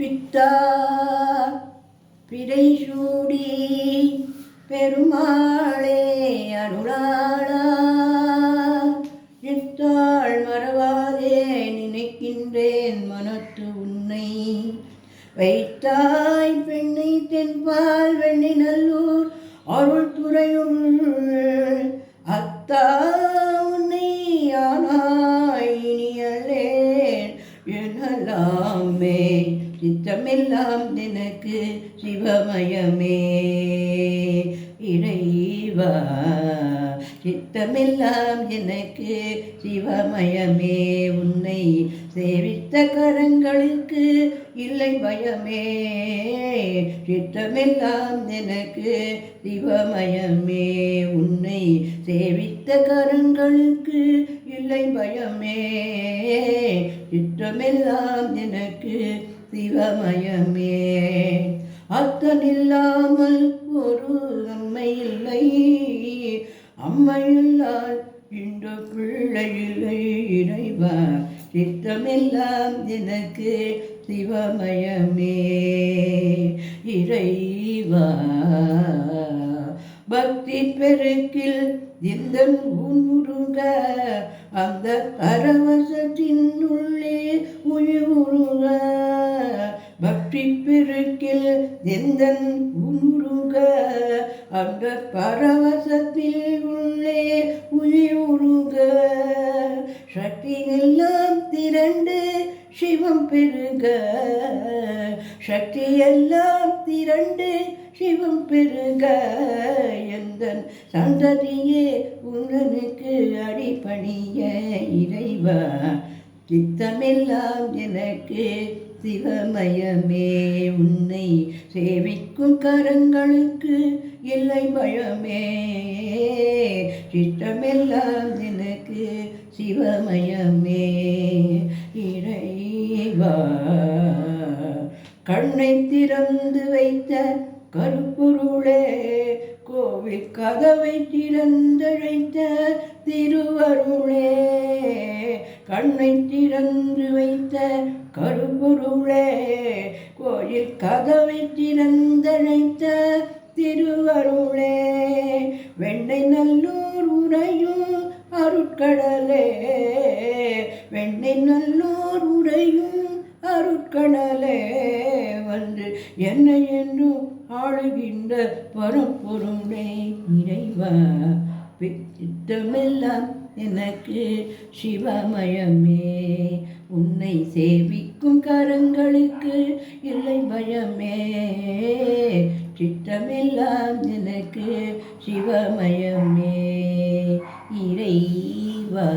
பித்தா பிறைசூடி பெருமாளே அருளாளா நித்தாள் மறவாதே நினைக்கின்றேன் மனத்து உன்னை வைத்தாய் பெண்ணை தென்பால் வெண்ணி நல்லூர் அருள் துறையுள் அத்தா உன்னை ஆனாய் இனியலேன் எனலாமே சித்தமெல்லாம் எனக்கு சிவமயமே இறைவா சித்தமெல்லாம் எனக்கு சிவமயமே உன்னை சேவித்த கரங்களுக்கு இல்லை பயமே சித்தமெல்லாம் எனக்கு சிவமயமே உன்னை சேவித்த கரங்களுக்கு இல்லை பயமே சித்தமெல்லாம் எனக்கு சிவமயமே அத்தனில்லாமல் ஒரு அம்மை இல்லை அம்மையில்லால் இந்த பிள்ளை இல்லை இறைவா சித்தமெல்லாம் எனக்கு சிவமயமே இறைவா பக்தி பெருக்கில் இந்த உருக அந்த பரவசத்தின் உள்ளே உயிருக பக்தி பெருக்கில் எந்த உருக அந்த பரவசத்தில் உள்ளே உயிருக சக்தி எல்லாம் திரண்டு சிவம் பெருக சக்தி எல்லாம் திரண்டு சிவம் பெருக எந்த சந்ததியே உனக்கு அடிபணிய இறைவா சித்தமெல்லாம் எனக்கு சிவமயமே உன்னை சேவிக்கும் கரங்களுக்கு இல்லை பயமே சித்தமெல்லாம் எனக்கு சிவமயமே இறைவா கண்ணை திறந்து வைத்த கருப்பொருளே கோவில் கதவை திறந்தழைத்த திருவருளே கண்ணை திறந்து வைத்த கருப்பொருளே கோயில் கதவை திறந்தழைத்த திருவருளே வெண்ணை நல்லூர் உரையும் அருட்கடலே வெண்ணை நல்லூர் உரையும் அருட்கடலே வந்து என்னை என்றும் ஆளுகின்ற பரம்பொருளே இறைவா சித்தமெல்லாம் எனக்கு சிவமயமே உன்னை சேவிக்கும் கரங்களுக்கு இல்லை பயமே சித்தமெல்லாம் எனக்கு சிவமயமே இறைவா